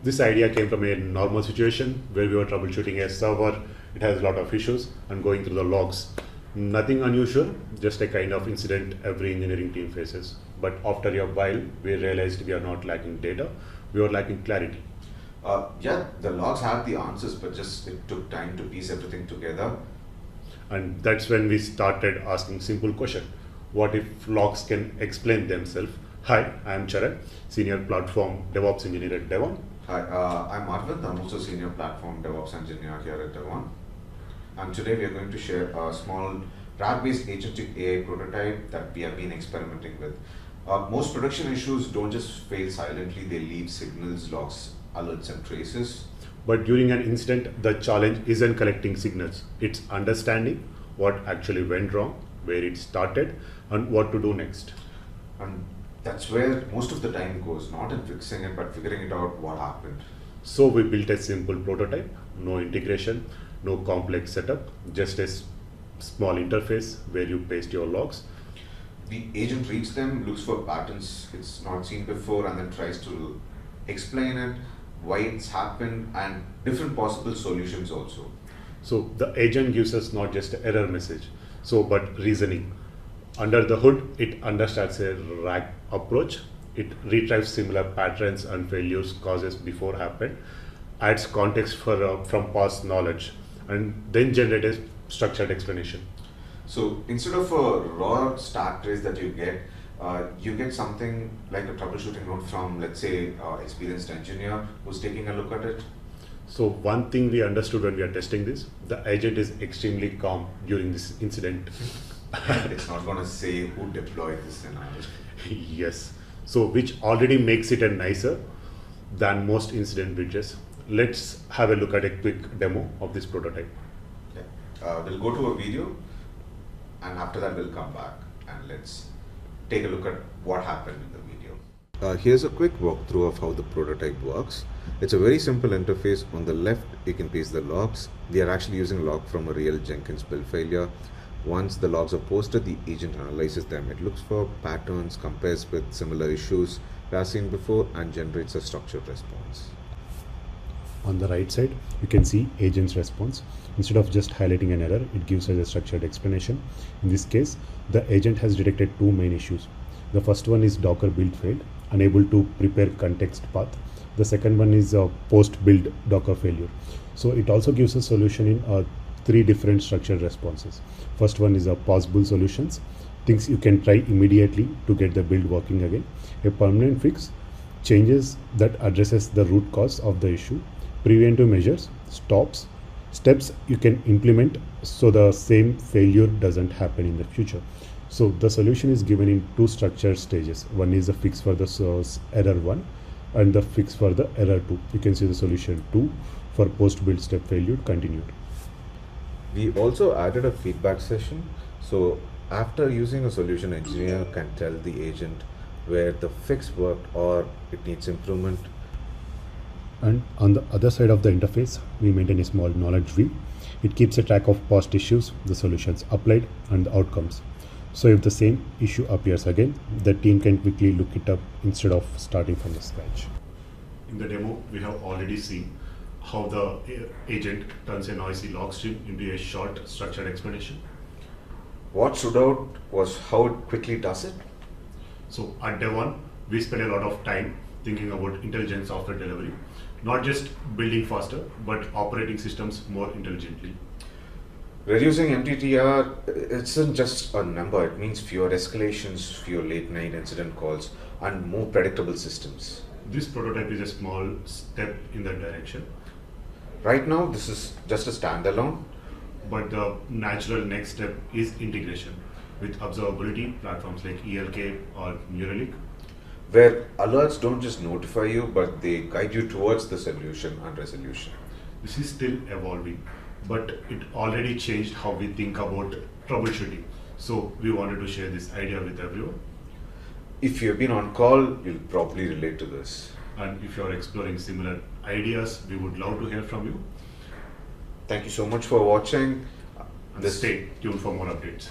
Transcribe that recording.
This idea came from a normal situation where we were troubleshooting a server. It has a lot of issues and going through the logs. Nothing unusual, just a kind of incident every engineering team faces. But after a while, we realized we are not lacking data, we were lacking clarity. Yeah, the logs had the answers, but just it took time to piece everything together. And that's when we started asking simple question. What if logs can explain themselves? Hi, I'm Charan, Senior Platform DevOps Engineer at DevOn. Hi, I'm Aravinth. I'm also Senior Platform DevOps Engineer here at DevOn. And today we are going to share a small RAG-based agentic AI prototype that we have been experimenting with. Most production issues don't just fail silently, they leave signals, logs, alerts, and traces. But during an incident, the challenge isn't collecting signals. It's understanding what actually went wrong, where it started, and what to do next. And that's where most of the time goes, not in fixing it, but figuring it out what happened. So we built a simple prototype, no integration, no complex setup, just a small interface where you paste your logs. The agent reads them, looks for patterns it's not seen before, and then tries to explain it, why it's happened, and different possible solutions also. So the agent gives us not just an error message, but reasoning. Under the hood, it understands a RAG approach. It retrieves similar patterns and failures causes before happened, adds context from past knowledge, and then generate a structured explanation. So instead of a raw stack trace that you get something like a troubleshooting note from, let's say, experienced engineer who's taking a look at it. So one thing we understood when we are testing this, the agent is extremely calm during this incident. It's not going to say who deployed this scenario. Yes. So which already makes it a nicer than most incident bridges. Let's have a look at a quick demo of this prototype. Okay. We'll go to a video, and after that we'll come back and let's take a look at what happened in the video. Here's a quick walkthrough of how the prototype works. It's a very simple interface. On the left, you can paste the logs. We are actually using log from a real Jenkins build failure. Once the logs are posted, the agent analyzes them. It looks for patterns, compares with similar issues we have seen before, and generates a structured response. On the right side, you can see agent's response. Instead of just highlighting an error, it gives us a structured explanation. In this case, the agent has detected two main issues. The first one is Docker build failed, unable to prepare context path. The second one is post build Docker failure. So it also gives a solution in three different structured responses. First one is possible solutions, things you can try immediately to get the build working again. A permanent fix, changes that addresses the root cause of the issue. Preventive measures, steps you can implement so the same failure doesn't happen in the future. So the solution is given in two structured stages. One is a fix for the source error 1 and the fix for the error 2. You can see the solution 2 for post build step failure continued. We also added a feedback session. So after using a solution, engineer can tell the agent where the fix worked or it needs improvement. And on the other side of the interface, we maintain a small knowledge view. It keeps a track of past issues, the solutions applied, and the outcomes. So if the same issue appears again, the team can quickly look it up instead of starting from the scratch. In the demo, we have already seen how the agent turns a noisy log stream into a short structured explanation. What stood out was how it quickly does it. So at DevOn, we spend a lot of time thinking about intelligent software delivery, not just building faster, but operating systems more intelligently. Reducing MTTR isn't just a number, it means fewer escalations, fewer late night incident calls, and more predictable systems. This prototype is a small step in that direction. Right now, this is just a standalone. But the natural next step is integration with observability platforms like ELK or Neuralink, where alerts don't just notify you, but they guide you towards the solution and resolution. This is still evolving, but it already changed how we think about troubleshooting. So we wanted to share this idea with everyone. If you've been on call, you'll probably relate to this. And if you're exploring similar ideas, we would love to hear from you. Thank you so much for watching. And stay tuned for more updates.